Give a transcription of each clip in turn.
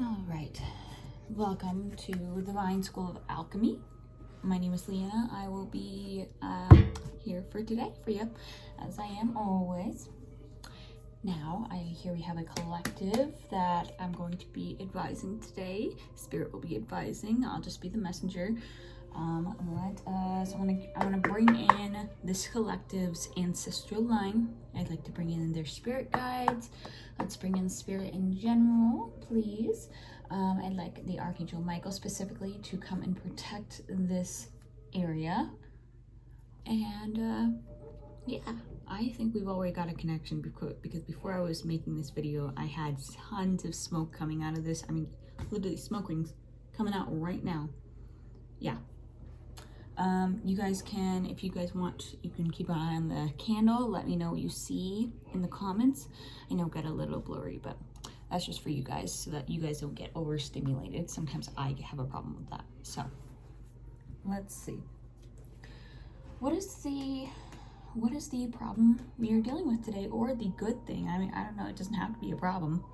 All right, welcome to the TheVine School of Alchemy. My name is Leanna. I will be here for today for you, as I am always. Now, I hear we have a collective that I'm going to be advising today. Spirit will be advising. I'll just be the messenger. So I want to bring in this collective's ancestral line. I'd like to bring in their spirit guides. Let's bring in spirit in general, please. I'd like the Archangel Michael specifically to come and protect this area. And yeah, I think we've already got a connection because before I was making this video, I had tons of smoke coming out of this. I mean, literally smoke rings coming out right now. Yeah. You guys can, if you guys want, you can keep an eye on the candle. Let me know what you see in the comments. I know it got a little blurry, but that's just for you guys so that you guys don't get overstimulated. Sometimes I have a problem with that. So let's see. What is the problem we are dealing with today, or the good thing? I mean, I don't know. It doesn't have to be a problem.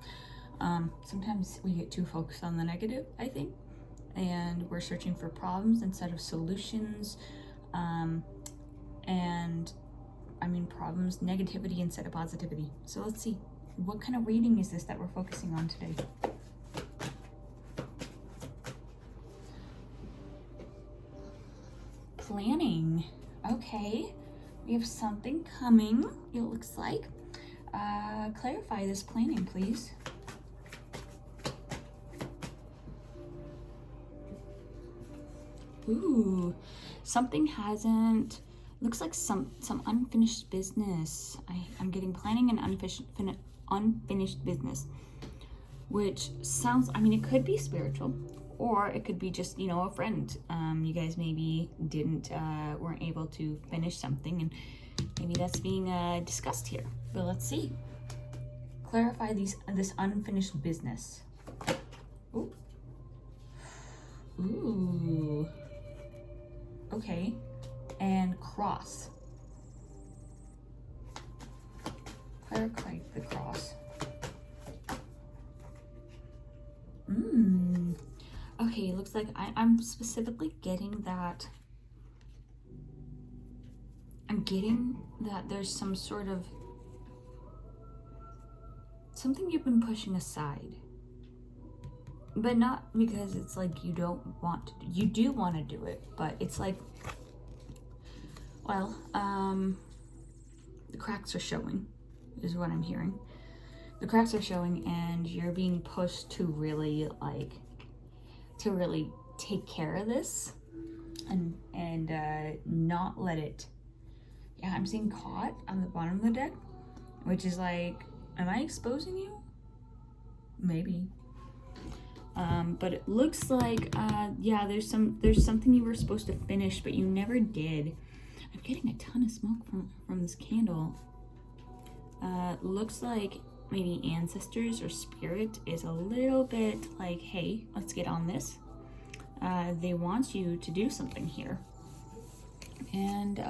Sometimes we get too focused on the negative, I think. And we're searching for problems instead of solutions, and I mean problems, negativity instead of positivity. So let's see, what kind of reading is this that we're focusing on today? Planning. Okay, we have something coming, it looks like. Clarify this planning, please. Ooh, something hasn't, looks like some unfinished business. I'm getting planning and unfinished business, which sounds, I mean, it could be spiritual, or it could be just, you know, a friend. You guys maybe weren't able to finish something, and maybe that's being discussed here. But let's see. Clarify this unfinished business. Ooh. Ooh. Okay, and cross. Clarify the cross. Okay, looks like I'm specifically getting that. I'm getting that there's some sort of something you've been pushing aside. But not because it's like you don't want to, you do want to do it, but it's like, well, the cracks are showing, is what I'm hearing. The cracks are showing, and you're being pushed to really take care of this, and not let it. Yeah, I'm seeing caught on the bottom of the deck, which is like, am I exposing you? Maybe. But it looks like, yeah, there's something you were supposed to finish, but you never did. I'm getting a ton of smoke from this candle. Looks like maybe ancestors or spirit is a little bit like, hey, let's get on this. They want you to do something here. And,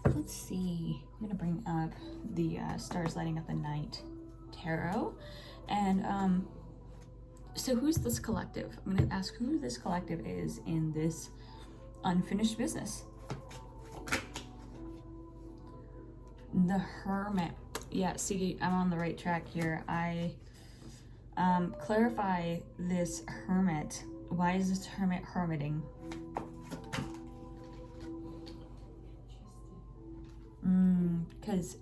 let's see. I'm gonna bring up the Stars Lighting Up the Night tarot. And, so who's this collective? I'm going to ask who this collective is in this unfinished business. The Hermit. Yeah, see, I'm on the right track here. I clarify this Hermit. Why is this Hermit hermiting? Because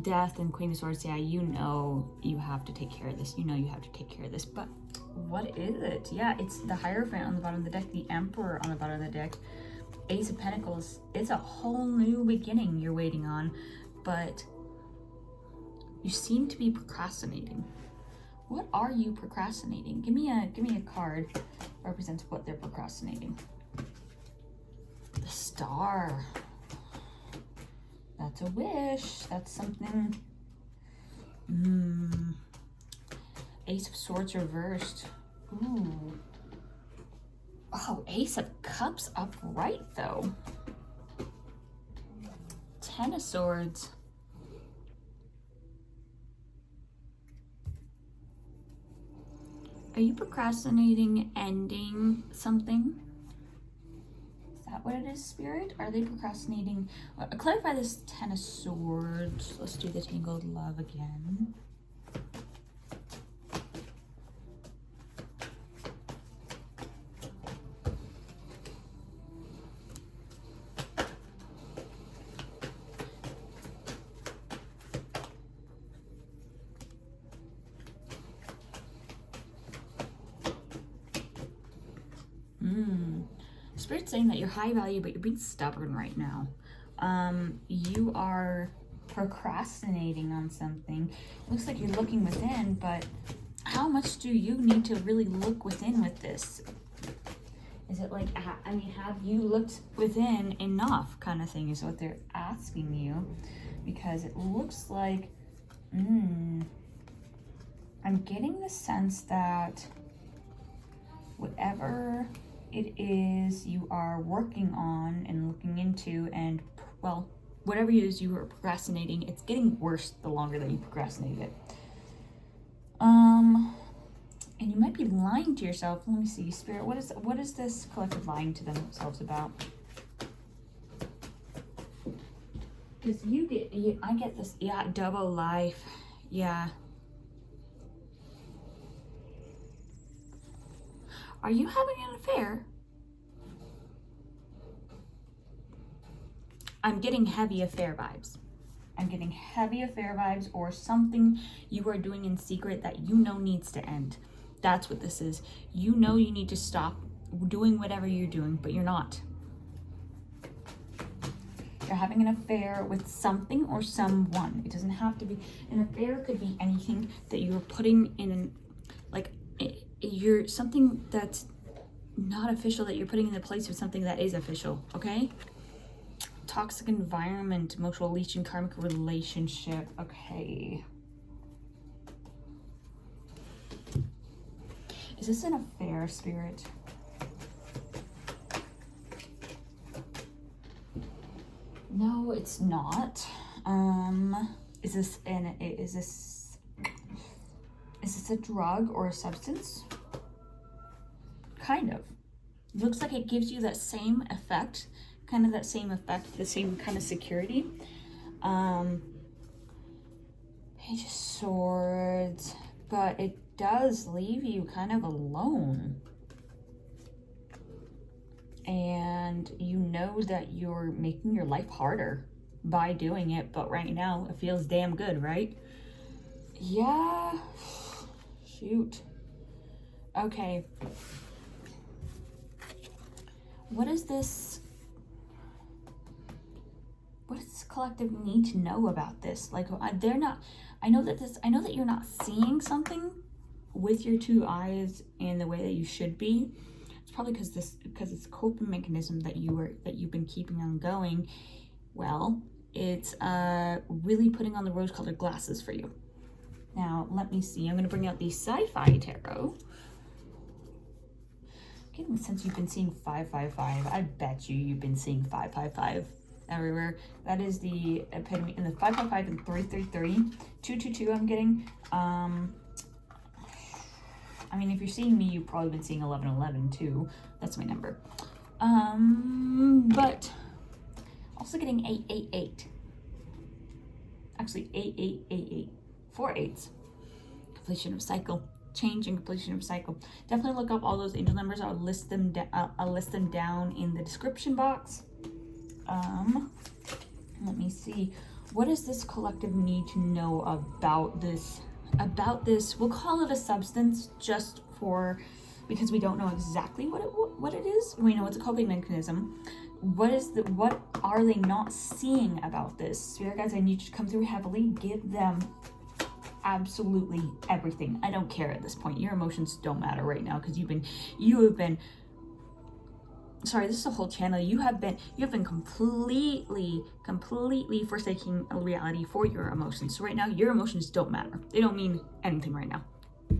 Death and Queen of Swords, yeah, you know you have to take care of this. You know you have to take care of this. But what is it? Yeah, it's the Hierophant on the bottom of the deck, the Emperor on the bottom of the deck, Ace of Pentacles. It's a whole new beginning you're waiting on, but you seem to be procrastinating. What are you procrastinating? Give me a card that represents what they're procrastinating. The Star. That's a wish. That's something. Ace of Swords reversed. Ooh. Oh, Ace of Cups upright though. Ten of Swords. Are you procrastinating ending something? Is that what it is, Spirit? Are they procrastinating? Clarify this Ten of Swords. Let's do the Tangled Love again. Spirit's saying that you're high value, but you're being stubborn right now. You are procrastinating on something. Looks like you're looking within, but how much do you need to really look within with this? Is it like, I mean, have you looked within enough kind of thing is what they're asking you? Because it looks like, I'm getting the sense that whatever it is you are working on and looking into, and well, whatever it is you are procrastinating, it's getting worse the longer that you procrastinate it. And you might be lying to yourself. Let me see, Spirit, what is this collective lying to themselves about? Because I get this, yeah, double life, yeah. Are you having an affair? I'm getting heavy affair vibes. I'm getting heavy affair vibes, or something you are doing in secret that you know needs to end. That's what this is. You know you need to stop doing whatever you're doing, but you're not. You're having an affair with something or someone. It doesn't have to be, an affair could be anything that you're putting in, like, you're something that's not official that you're putting in the place of something that is official, okay? Toxic environment, emotional leeching, karmic relationship, okay. Is this an affair, Spirit? No, it's not. Is this a drug or a substance? Kind of. Looks like it gives you that same effect, the same kind of security. Page of Swords, but it does leave you kind of alone. And you know that you're making your life harder by doing it, but right now it feels damn good, right? Yeah. Shoot. Okay. What does this collective need to know about this? Like, they're not, I know that you're not seeing something with your two eyes in the way that you should be. It's probably because it's a coping mechanism that you've been keeping on going. Well, it's really putting on the rose-colored glasses for you. Now, let me see. I'm going to bring out the Sci-Fi Tarot. Getting the sense you've been seeing 555. I bet you've been seeing 555 everywhere. That is the epitome. In the 555 and 333, 222 I'm getting. I mean, if you're seeing me, you've probably been seeing 1111 too. That's my number. But also getting 888. Actually, 8888. 4 8s. Completion of cycle. Change and completion of cycle. Definitely look up all those angel numbers. I'll list them down in the description box. Let me see. What does this collective need to know about this? We'll call it a substance just because we don't know exactly what it is. We know it's a coping mechanism. What are they not seeing about this? Spirit guides, I need you to come through heavily. Give them absolutely everything. I don't care at this point. Your emotions don't matter right now, because you have been sorry, this is a whole channel. You have been completely forsaking a reality for your emotions. So right now, your emotions don't matter. They don't mean anything right now.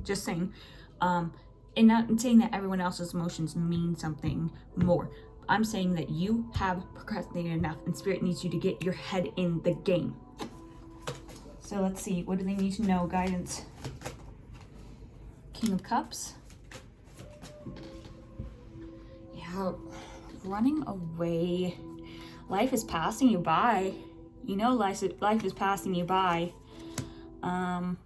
Just saying. And not saying that everyone else's emotions mean something more. I'm saying that you have procrastinated enough, and Spirit needs you to get your head in the game. So let's see. What do they need to know? Guidance. King of Cups. Yeah, running away. Life is passing you by. You know, life is passing you by. And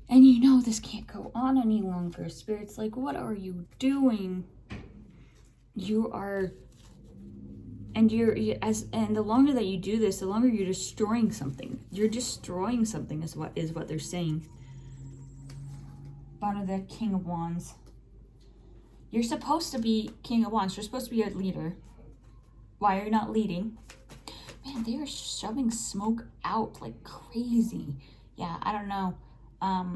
you know this can't go on any longer. Spirit's like, what are you doing? You are, and and the longer that you do this, the longer you're destroying something. You're destroying something is what they're saying. Bottom of the King of Wands. You're supposed to be King of Wands. You're supposed to be a leader. Why are you not leading? Man, they are shoving smoke out like crazy. Yeah, I don't know.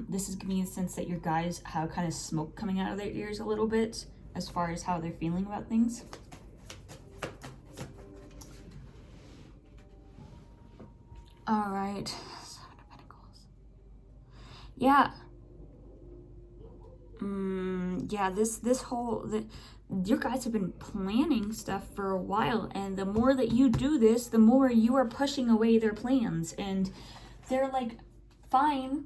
This is giving me a sense that your guys have kind of smoke coming out of their ears a little bit as far as how they're feeling about things. All right. 7 of Pentacles. Yeah. Yeah, your guys have been planning stuff for a while, and the more that you do this, the more you are pushing away their plans, and they're like, fine,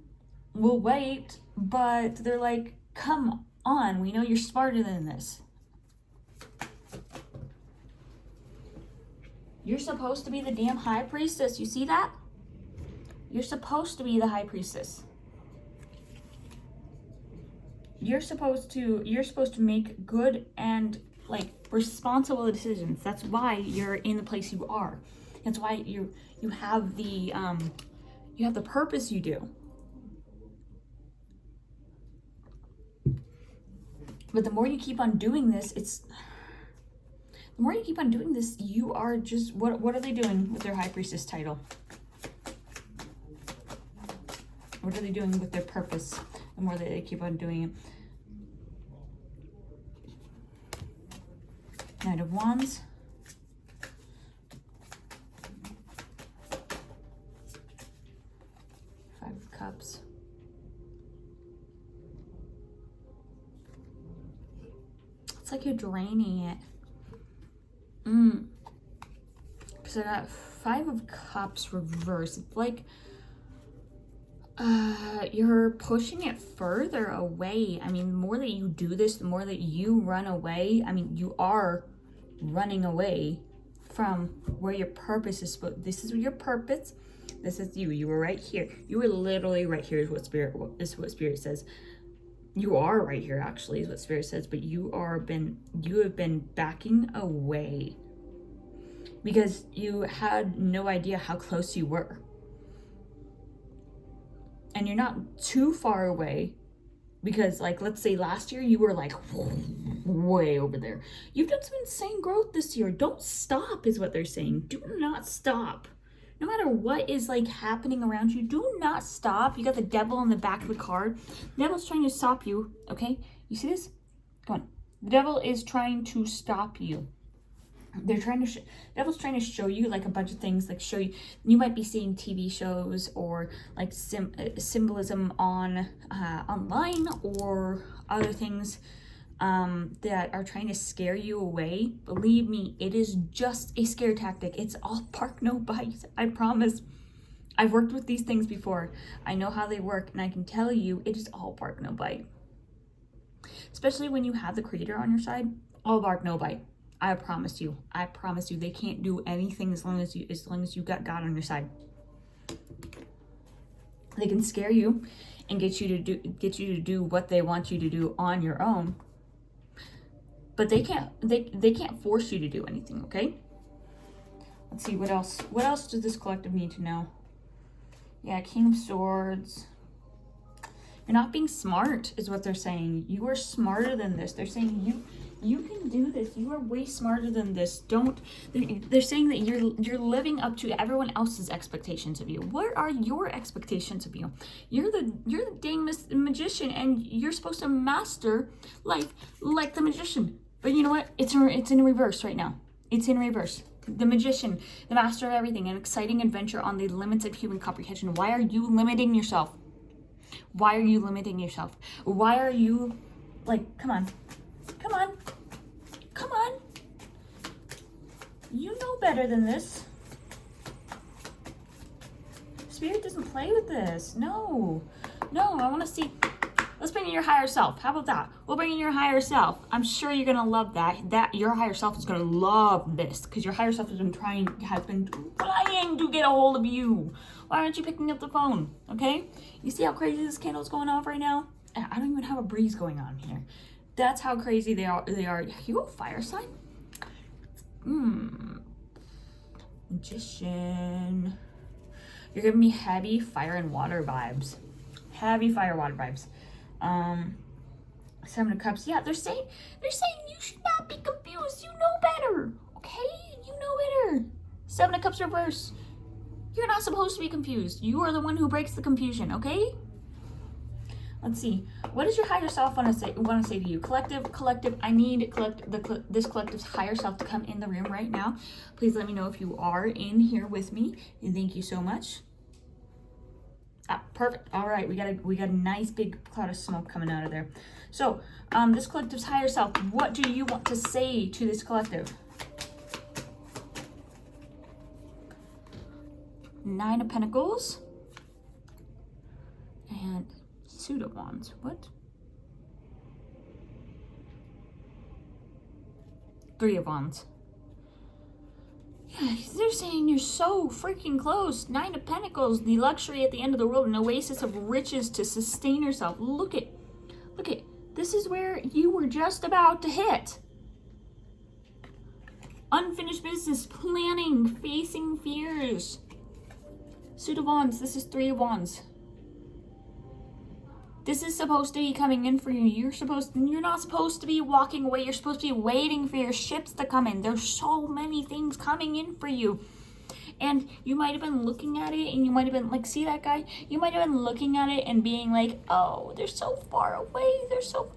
we'll wait, but they're like, come on, we know you're smarter than this. You're supposed to be the damn high priestess. You see that? You're supposed to be the high priestess. You're supposed to make good and like responsible decisions. That's why you're in the place you are. That's why you have the purpose you do. But the more you keep on doing this, you are just, what are they doing with their high priestess title? What are they doing with their purpose? The more that they keep on doing it. Knight of Wands. Five of Cups. It's like you're draining it. Because I got Five of Cups reversed. It's like you're pushing it further away. I mean, the more that you do this, the more that you run away. I mean, you are running away from where your purpose is. This is your purpose. This is you. You were right here. You were literally right here is what Spirit says. You are right here, actually, is what Spirit says. But you have been backing away because you had no idea how close you were. And you're not too far away because, like, let's say last year you were like way over there. You've done some insane growth this year. Don't stop is what they're saying. Do not stop. No matter what is like happening around you, do not stop. You got the devil on the back of the card. The devil's trying to stop you, okay? You see this? Come on. The devil is trying to stop you. They're trying to devil's trying to show you like a bunch of things, like show you might be seeing TV shows or like symbolism on online or other things that are trying to scare you away. Believe me, it is just a scare tactic. It's all bark, no bite. I promise. I've worked with these things before. I know how they work, and I can tell you it is all bark, no bite. Especially when you have the creator on your side, all bark, no bite. I promise you, they can't do anything as long as you got God on your side. They can scare you and get you to do what they want you to do on your own. But they can't force you to do anything, okay? Let's see what else. What else does this collective need to know? Yeah, King of Swords. You're not being smart is what they're saying. You are smarter than this. They're saying you can do this. You are way smarter than this. They're saying that you're living up to everyone else's expectations of you. What are your expectations of you? You're the dang magician, and you're supposed to master life like the magician. But you know what? It's in reverse right now. It's in reverse. The magician, the master of everything, an exciting adventure on the limits of human comprehension. Why are you limiting yourself? Why are you limiting yourself? Why are you like, come on. You know better than this. Spirit doesn't play with this. No, I want to see. Let's bring in your higher self. How about that? We'll bring in your higher self. I'm sure you're gonna love that. That your higher self is gonna love this because your higher self has been trying to get a hold of you. Why aren't you picking up the phone? Okay? You see how crazy this candle is going off right now? I don't even have a breeze going on here. That's how crazy they are. You a fire sign? Magician. You're giving me heavy fire and water vibes. Heavy fire water vibes. Seven of Cups. Yeah, they're saying you should not be confused. You know better. Okay? You know better. Seven of Cups reverse. You're not supposed to be confused. You are the one who breaks the confusion, okay? Let's see. What does your higher self want to say to you? Collective. I need this collective's higher self to come in the room right now. Please let me know if you are in here with me. And thank you so much. Perfect. All right, we got a nice big cloud of smoke coming out of there. So, this collective's higher self. What do you want to say to this collective? Nine of Pentacles and Suit of Wands. What? Three of Wands. Yeah, they're saying you're so freaking close. Nine of Pentacles, the luxury at the end of the world, an oasis of riches to sustain yourself. Look at. This is where you were just about to hit. Unfinished business, planning, facing fears. Suit of Wands, this is Three of Wands. This is supposed to be coming in for you. You're not supposed to be walking away. You're supposed to be waiting for your ships to come in. There's so many things coming in for you. And you might have been looking at it and you might have been like, see that guy? You might have been looking at it and being like, oh, they're so far away.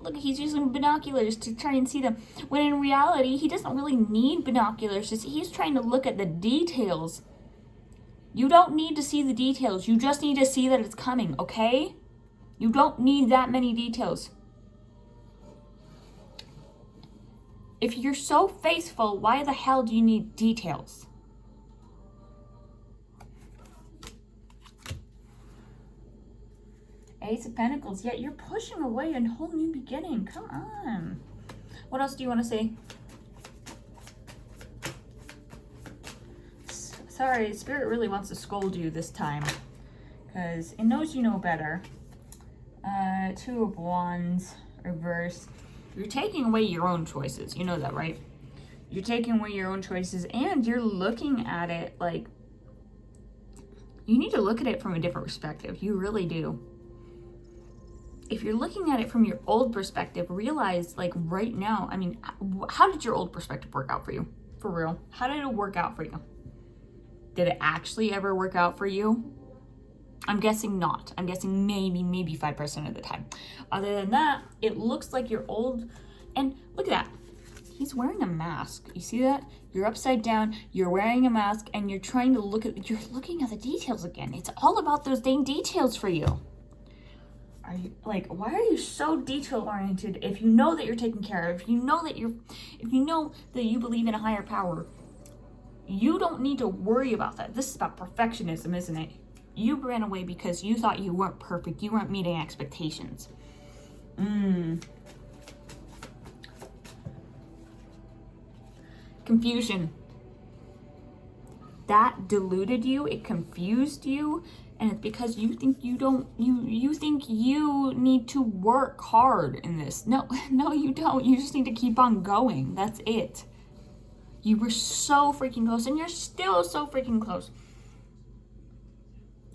Look, he's using binoculars to try and see them. When in reality, he doesn't really need binoculars. He's trying to look at the details. You don't need to see the details. You just need to see that it's coming, okay? You don't need that many details. If you're so faithful, why the hell do you need details? Ace of Pentacles. Yeah, you're pushing away a whole new beginning. Come on. What else do you want to say? Sorry, Spirit really wants to scold you this time because it knows you know better. Two of Wands, reverse. You're taking away your own choices. You know that, right? You're taking away your own choices and you're looking at it like you need to look at it from a different perspective. You really do. If you're looking at it from your old perspective, realize like right now, I mean, how did your old perspective work out for you? For real? How did it work out for you? Did it actually ever work out for you? I'm guessing not. I'm guessing maybe 5% of the time. Other than that, it looks like you're old. And look at that. He's wearing a mask. You see that? You're upside down. You're wearing a mask and you're trying to you're looking at the details again. It's all about those dang details for you. Are you like, why are you so detail oriented if you know that you're taken care of, if you know that you believe in a higher power? You don't need to worry about that. This is about perfectionism, isn't it? You ran away because you thought you weren't perfect. You weren't meeting expectations. Confusion. That deluded you. It confused you. And it's because you think you think you need to work hard in this. No, you don't. You just need to keep on going. That's it. You were so freaking close and you're still so freaking close.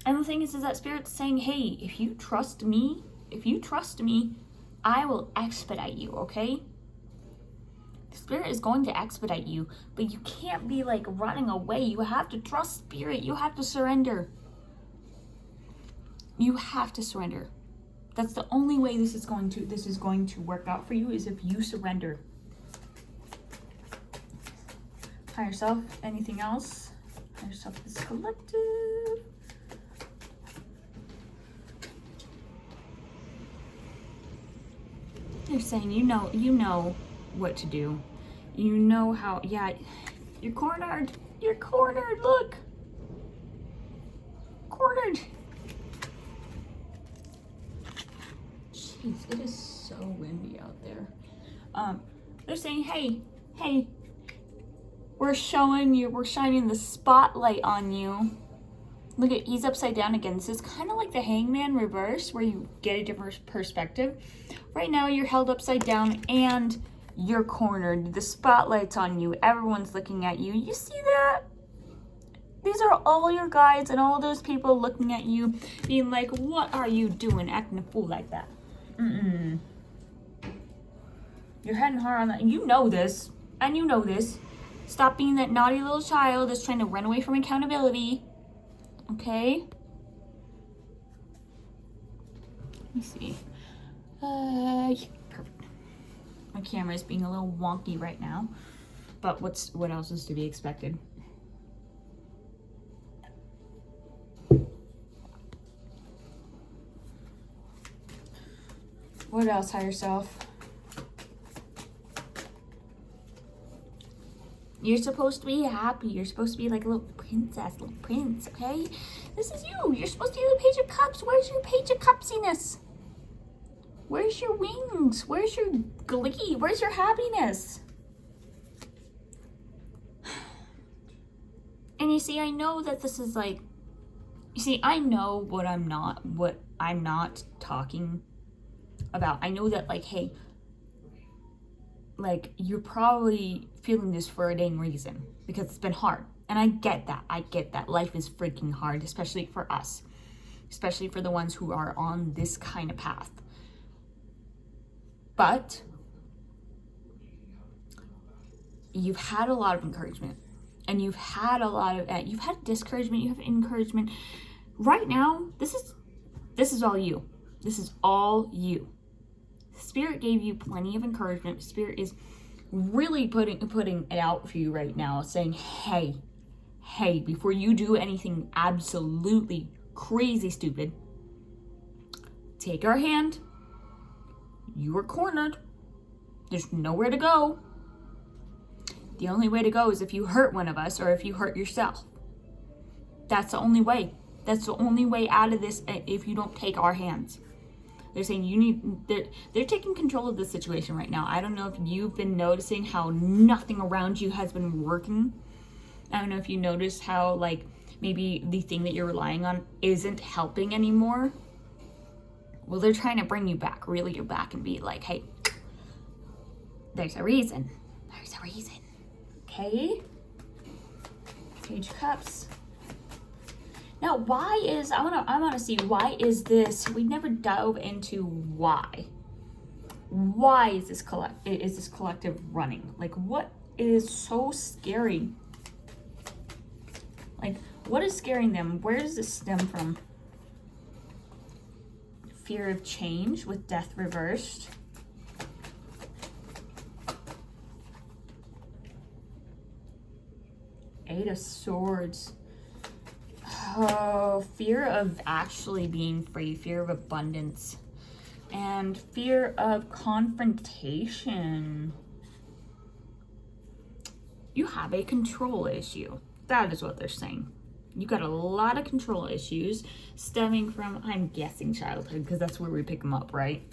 And the thing is that Spirit's saying, hey, if you trust me, I will expedite you, okay? Spirit is going to expedite you, but you can't be like running away. You have to trust Spirit. You have to surrender. You have to surrender. That's the only way this is going to work out for you is if you surrender. Higher self, anything else? Higher self is collective. They're saying you know what to do. You know how, yeah, you're cornered. You're cornered, look. Cornered. Jeez, it is so windy out there. They're saying, hey, we're shining the spotlight on you. Look at, he's upside down again. This is kind of like the Hangman reverse, where you get a different perspective. Right now, you're held upside down and you're cornered. The spotlight's on you. Everyone's looking at you. You see that? These are all your guides and all those people looking at you, being like, what are you doing, acting a fool like that? You're heading hard on that. You know this, and you know this. Stop being that naughty little child that's trying to run away from accountability. Okay? Let me see. Yeah, perfect. My camera is being a little wonky right now, but what else is to be expected? What else, higher self? You're supposed to be happy. You're supposed to be like a little princess, little prince, okay? This is you. You're supposed to be the Page of Cups. Where's your Page of Cupsiness? Where's your wings? Where's your glee? Where's your happiness? And you see, I know that this is like, you see, I know what I'm not talking about. I know that, like, hey, like, you're probably feeling this for a dang reason, because it's been hard. And I get that. Life is freaking hard, especially for us. Especially for the ones who are on this kind of path. But you've had a lot of encouragement. And you've had discouragement, you have encouragement. Right now, this is all you. This is all you. Spirit gave you plenty of encouragement. Spirit is really putting it out for you right now, saying, hey, before you do anything absolutely crazy stupid, take our hand. You are cornered. There's nowhere to go. The only way to go is if you hurt one of us or if you hurt yourself. That's the only way. That's the only way out of this if you don't take our hands. They're saying they're taking control of the situation right now. I don't know if you've been noticing how nothing around you has been working. I don't know if you notice how, like, maybe the thing that you're relying on isn't helping anymore. Well, they're trying to bring you back, reel you back, and be like, hey, there's a reason. There's a reason. Okay? Page of Cups. Now, I want to see, why is this, we never dove into why. Why is this collective running? Like, what is so scary? Like, what is scaring them? Where does this stem from? Fear of change with death reversed. Eight of Swords. Oh, fear of actually being free, fear of abundance, and fear of confrontation. You have a control issue. That is what they're saying. You got a lot of control issues stemming from, I'm guessing, childhood, because that's where we pick them up, right?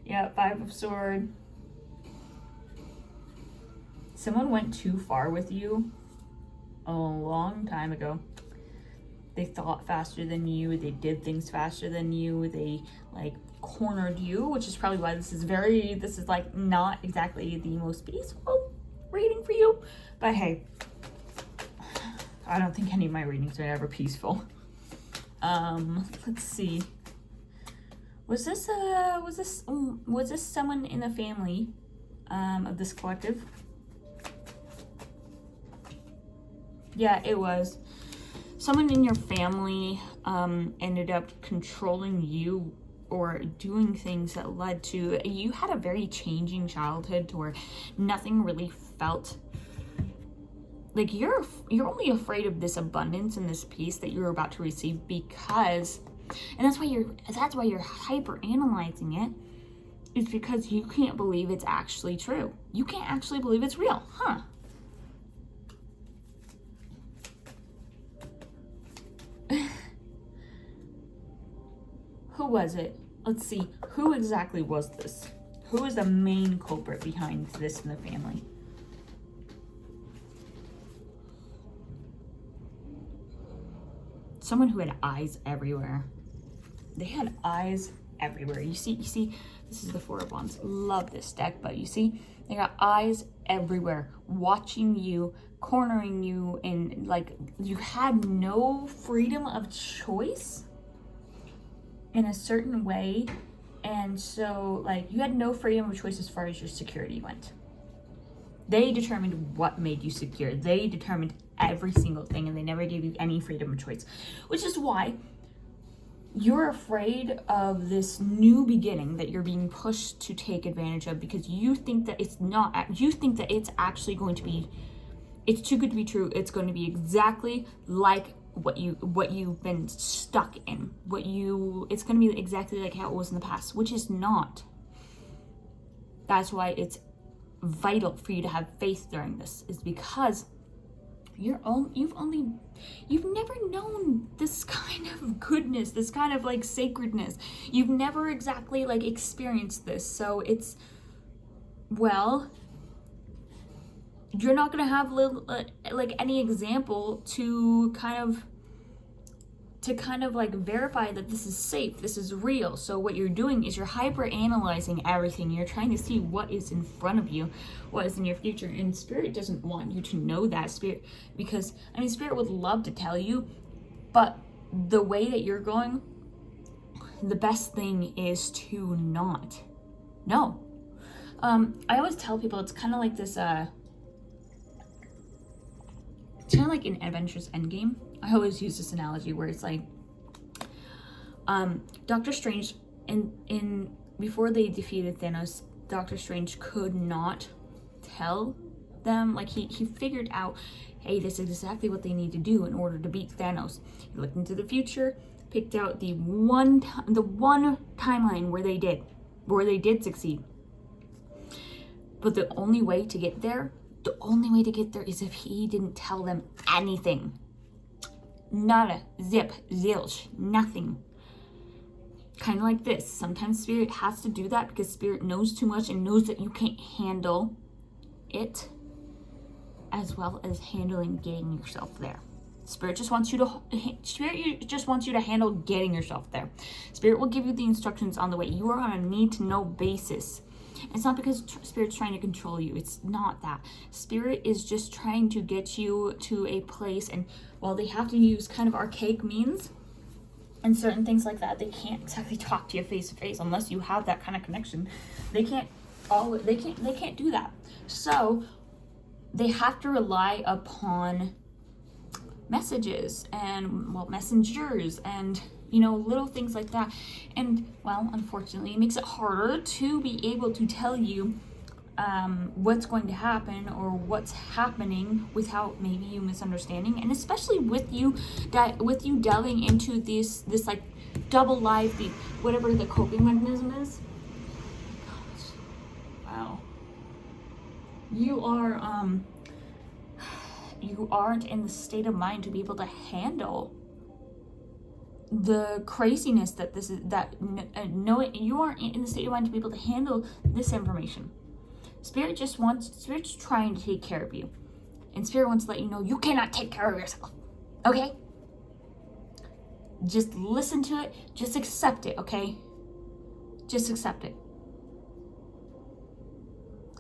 Yeah, Five of Swords. Someone went too far with you a long time ago. They thought faster than you. They did things faster than you. They, like, cornered you, which is probably why this is like not exactly the most peaceful reading for you. But hey, I don't think any of my readings are ever peaceful. Let's see. Was this someone in the family of this collective? Yeah, it was. Someone in your family ended up controlling you or doing things that led to, you had a very changing childhood to where nothing really felt like you're only afraid of this abundance and this peace that you're about to receive because, and that's why you're hyper analyzing it, is because you can't believe it's actually true. You can't actually believe it's real, huh? Who was it? let's see, who exactly was this? Who is the main culprit behind this in the family? Someone who had eyes everywhere. They had eyes everywhere. You see, this is the Four of Wands. Love this deck, but you see, they got eyes everywhere, watching you, cornering you, and like you had no freedom of choice in a certain way. And so like you had no freedom of choice as far as your security went. They determined what made you secure. They determined every single thing, and they never gave you any freedom of choice, which is why you're afraid of this new beginning that you're being pushed to take advantage of, because you think that it's not, you think that it's actually going to be, it's too good to be true. It's going to be exactly like what you've been stuck in, it's going to be exactly like how it was in the past, which is not. That's why it's vital for you to have faith during this, is because you've never known this kind of goodness, this kind of like sacredness. You've never exactly like experienced this. So it's, well, you're not gonna have like any example to kind of like verify that this is safe, this is real. So what you're doing is you're hyper analyzing everything. You're trying to see what is in front of you, what is in your future. And Spirit doesn't want you to know that, Spirit, because I mean, Spirit would love to tell you, but the way that you're going, the best thing is to not know. I always tell people it's kind of like this, it's kind of like in Avengers Endgame. I always use this analogy where it's like, Doctor Strange, in before they defeated Thanos, Doctor Strange could not tell them, like he figured out, hey, this is exactly what they need to do in order to beat Thanos. He looked into the future, picked out the one timeline where they did succeed. But the only way to get there is if he didn't tell them anything. Nada, zip, zilch, nothing. Kind of like this. Sometimes Spirit has to do that because Spirit knows too much and knows that you can't handle it, as well as handling getting yourself there. Spirit just wants you to handle getting yourself there. Spirit will give you the instructions on the way. You are on a need-to-know basis. It's not because Spirit's trying to control you. It's not that. Spirit is just trying to get you to a place, and while they have to use kind of archaic means and certain things like that, they can't exactly talk to you face to face unless you have that kind of connection. They can't do that. So they have to rely upon messages and, well, messengers and, you know, little things like that. And, well, unfortunately, it makes it harder to be able to tell you what's going to happen or what's happening without maybe you misunderstanding. And especially with you delving into this like double life, whatever the coping mechanism is. Wow. You aren't in the state of mind to be able to handle the craziness that this is, you aren't in the state of mind to be able to handle this information. Spirit's trying to take care of you. And Spirit wants to let you know you cannot take care of yourself. Okay? Just listen to it. Just accept it, okay? Just accept it.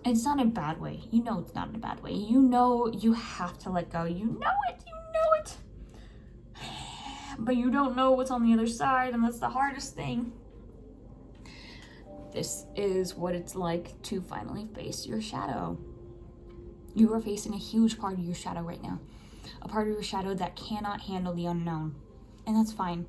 And it's not in a bad way. You know it's not in a bad way. You know you have to let go. You know it. But you don't know what's on the other side, and that's the hardest thing. This is what it's like to finally face your shadow. You are facing a huge part of your shadow right now. A part of your shadow that cannot handle the unknown. And that's fine.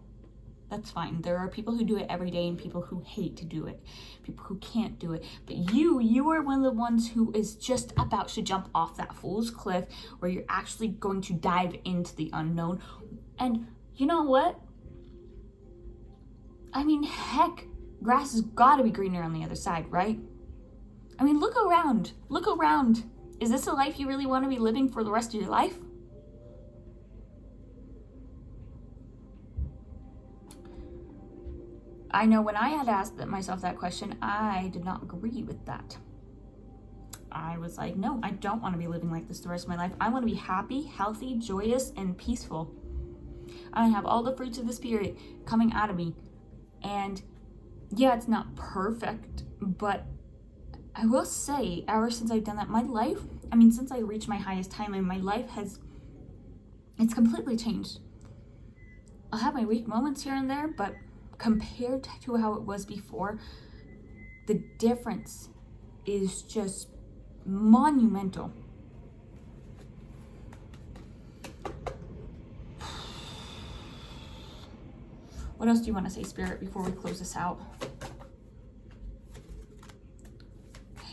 That's fine. There are people who do it every day and people who hate to do it. People who can't do it. But you are one of the ones who is just about to jump off that fool's cliff where you're actually going to dive into the unknown. And you know what? I mean, heck, grass has got to be greener on the other side, right? I mean, look around. Look around. Is this a life you really want to be living for the rest of your life? I know when I had asked myself that question, I did not agree with that. I was like, no, I don't want to be living like this the rest of my life. I want to be happy, healthy, joyous, and peaceful. I have all the fruits of the Spirit coming out of me. And yeah, it's not perfect, but I will say, ever since I've done that, my life, I mean, since I reached my highest time, and my life it's completely changed. I'll have my weak moments here and there, but compared to how it was before, the difference is just monumental. What else do you want to say, Spirit, before we close this out?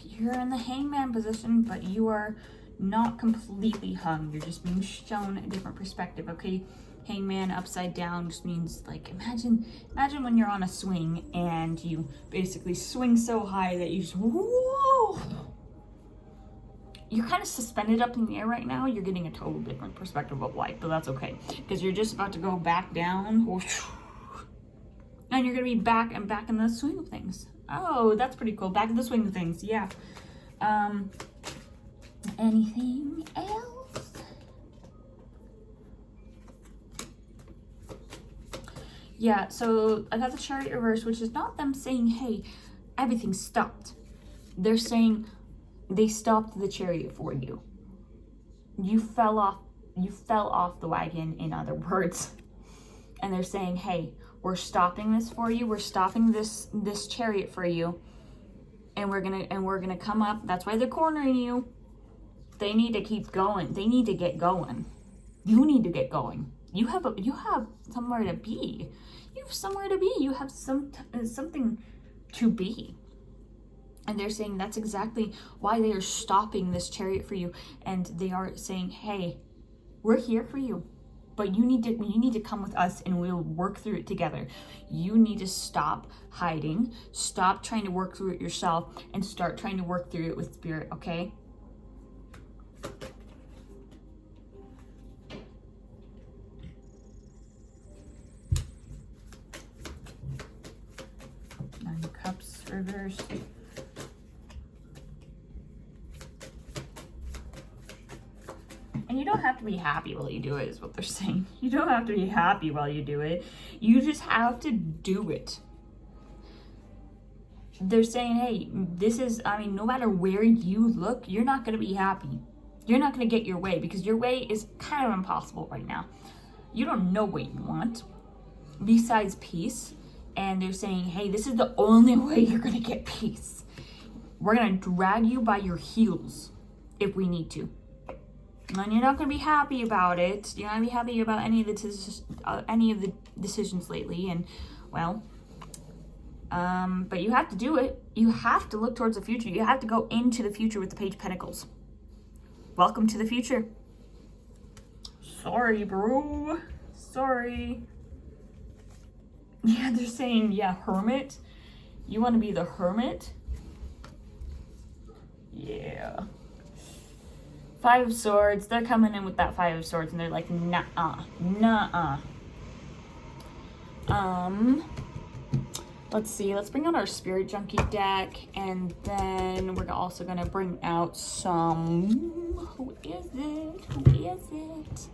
You're in the hangman position, but you are not completely hung. You're just being shown a different perspective, okay? Hangman upside down just means, like, imagine when you're on a swing and you basically swing so high that you just, whoa! You're kind of suspended up in the air right now. You're getting a total different perspective of life, but that's okay, because you're just about to go back down, and you're gonna be back in the swing of things. Oh, that's pretty cool. Back in the swing of things, yeah. Anything else? Yeah, so I got the Chariot reverse, which is not them saying, hey, everything stopped. They're saying they stopped the chariot for you. You fell off the wagon, in other words. And they're saying, hey, we're stopping this for you. We're stopping this chariot for you. And we're gonna come up. That's why they're cornering you. They need to keep going. They need to get going. You need to get going. You have somewhere to be. You have somewhere to be. You have something to be. And they're saying that's exactly why they are stopping this chariot for you. And they are saying, hey, we're here for you. But you need to come with us, and we'll work through it together. You need to stop hiding, stop trying to work through it yourself, and start trying to work through it with Spirit, okay? Nine of Cups reversed. And you don't have to be happy while you do it, is what they're saying. You don't have to be happy while you do it. You just have to do it. They're saying, hey, no matter where you look, you're not going to be happy. You're not going to get your way, because your way is kind of impossible right now. You don't know what you want besides peace. And they're saying, hey, this is the only way you're going to get peace. We're going to drag you by your heels if we need to. And you're not going to be happy about it. You're not going to be happy about any of the decisions lately. And, well, but you have to do it. You have to look towards the future. You have to go into the future with the Page of Pentacles. Welcome to the future. Sorry, bro. Sorry. Yeah, they're saying, yeah, Hermit. You want to be the Hermit? Yeah. Five of Swords. They're coming in with that Five of Swords, and they're like, nuh-uh. Let's see. Let's bring out our Spirit Junkie deck, and then we're also going to bring out some... Who is it?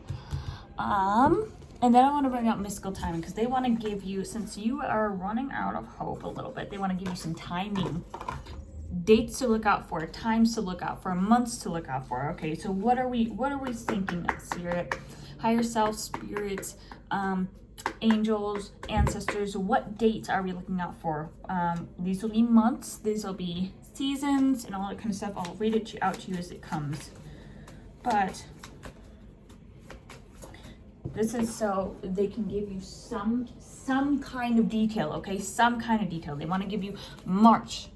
And then I want to bring out Mystical Timing, because they want to give you, since you are running out of hope a little bit, they want to give you some timing. Dates to look out for, times to look out for, months to look out for. Okay, so what are we thinking of, Spirit? Higher self, spirits, angels, ancestors. What dates are we looking out for? These will be months, these will be seasons, and all that kind of stuff. I'll read it out to you as it comes. But this is so they can give you some kind of detail, okay? Some kind of detail. They want to give you March.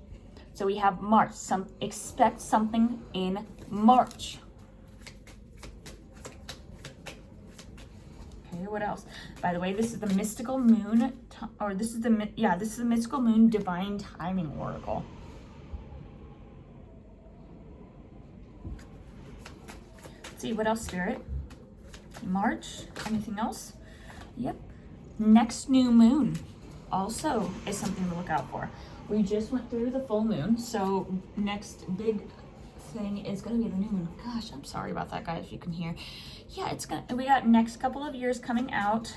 So we have March. Expect something in March. Okay, what else? By the way, this is the Mystical Moon, this is the Mystical Moon Divine Timing Oracle. Let's see, what else, Spirit? March. Anything else? Yep. Next new moon. also is something to look out for. We just went through the full moon, so next big thing is going to be the new moon. Gosh, I'm sorry about that, guys, if you can hear. Yeah, we got next couple of years coming out.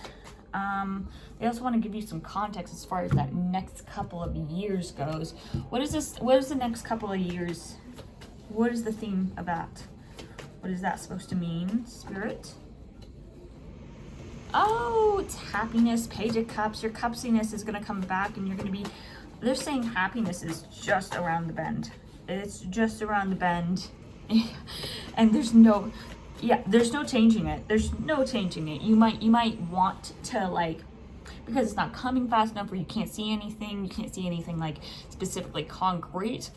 They also want to give you some context as far as that next couple of years goes. What is the next couple of years? What is the theme of that? What is that supposed to mean, Spirit? Oh, it's happiness, Page of Cups. Your cupsiness is going to come back, and you're going to be, they're saying happiness is just around the bend. It's just around the bend. And there's no changing it. There's no changing it. You might want to, like, because it's not coming fast enough, or you can't see anything. You can't see anything like specifically concrete.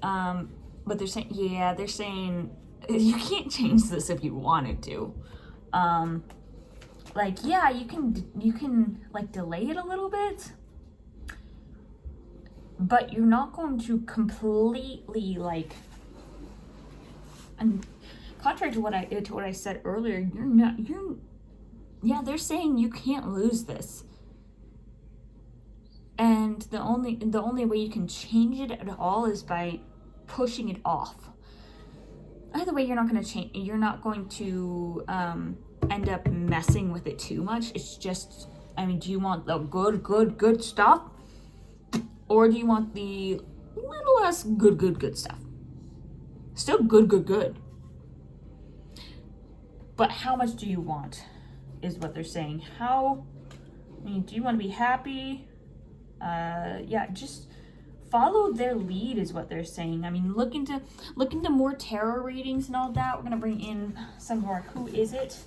But they're saying, yeah, they're saying you can't change this if you wanted to. Like, yeah, you can like delay it a little bit, but you're not going to completely, like, and contrary to what I said earlier, they're saying you can't lose this. And the only way you can change it at all is by pushing it off. Either way, you're not going to change. You're not going to end up messing with it too much. It's just, I mean, do you want the good stuff, or do you want the little less good stuff? Still good. But how much do you want, is what they're saying. Do you want to be happy? Yeah, just follow their lead is what they're saying. I mean, look into more tarot readings and all that. We're gonna bring in some more who is it,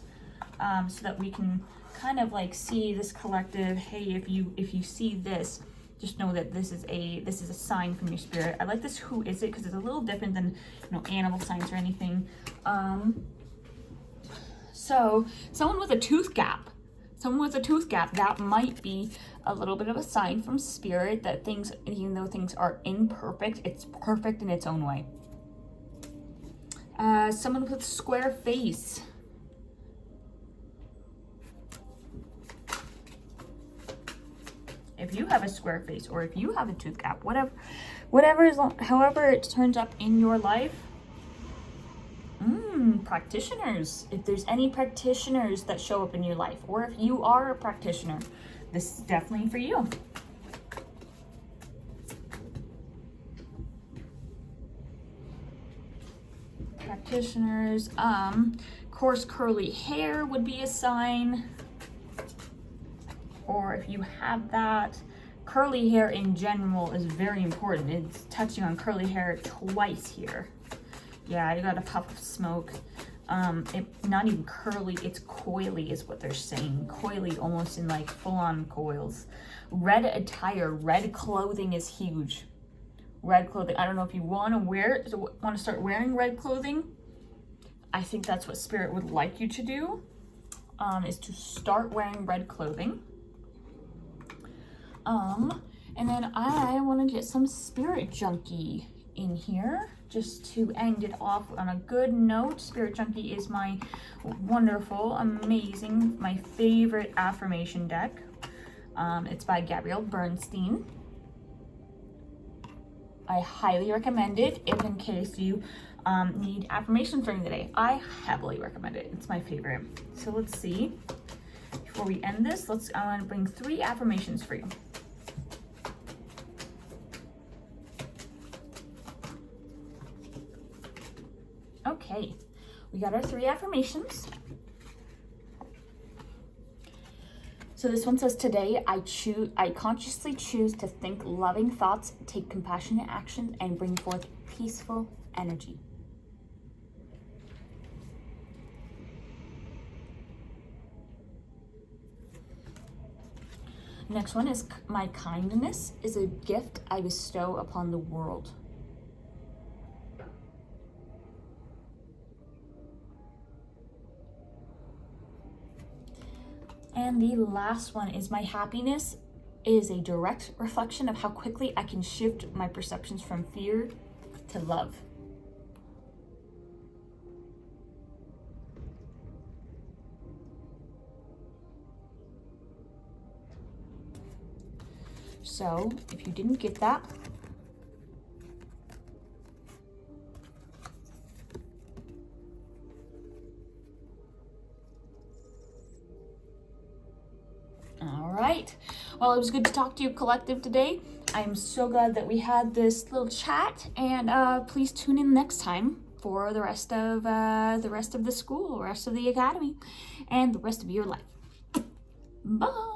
so that we can kind of like see this collective. Hey, if you see this, just know that this is a sign from your spirit. I like this who is it because it's a little different than, animal signs or anything. So someone with a tooth gap, that might be a little bit of a sign from spirit that things, even though things are imperfect, it's perfect in its own way. Someone with a square face. If you have a square face, or if you have a tooth gap, however it turns up in your life. Practitioners. If there's any practitioners that show up in your life, or if you are a practitioner, this is definitely for you. Practitioners. Coarse curly hair would be a sign. Or if you have that, curly hair in general is very important. It's touching on curly hair twice here. Yeah, you got a puff of smoke. Not even curly, it's coily is what they're saying. Coily, almost in like full-on coils. Red attire, red clothing is huge. Red clothing. I don't know if you want to start wearing red clothing. I think that's what Spirit would like you to do, is to start wearing red clothing. And then I want to get some Spirit Junkie in here, just to end it off on a good note. Spirit Junkie is my wonderful, amazing, my favorite affirmation deck. It's by Gabrielle Bernstein. I highly recommend it if in case you need affirmations during the day. I heavily recommend it. It's my favorite. So let's see. Before we end this, I want to bring 3 affirmations for you. Okay, we got our 3 affirmations. So this one says, today I consciously choose to think loving thoughts, take compassionate action, and bring forth peaceful energy. Next one is, my kindness is a gift I bestow upon the world. And the last one is, my happiness is a direct reflection of how quickly I can shift my perceptions from fear to love. So if you didn't get that, all right. Well, it was good to talk to you, collective, today. I'm so glad that we had this little chat, and please tune in next time for the rest of the school, the rest of the academy, and the rest of your life. Bye.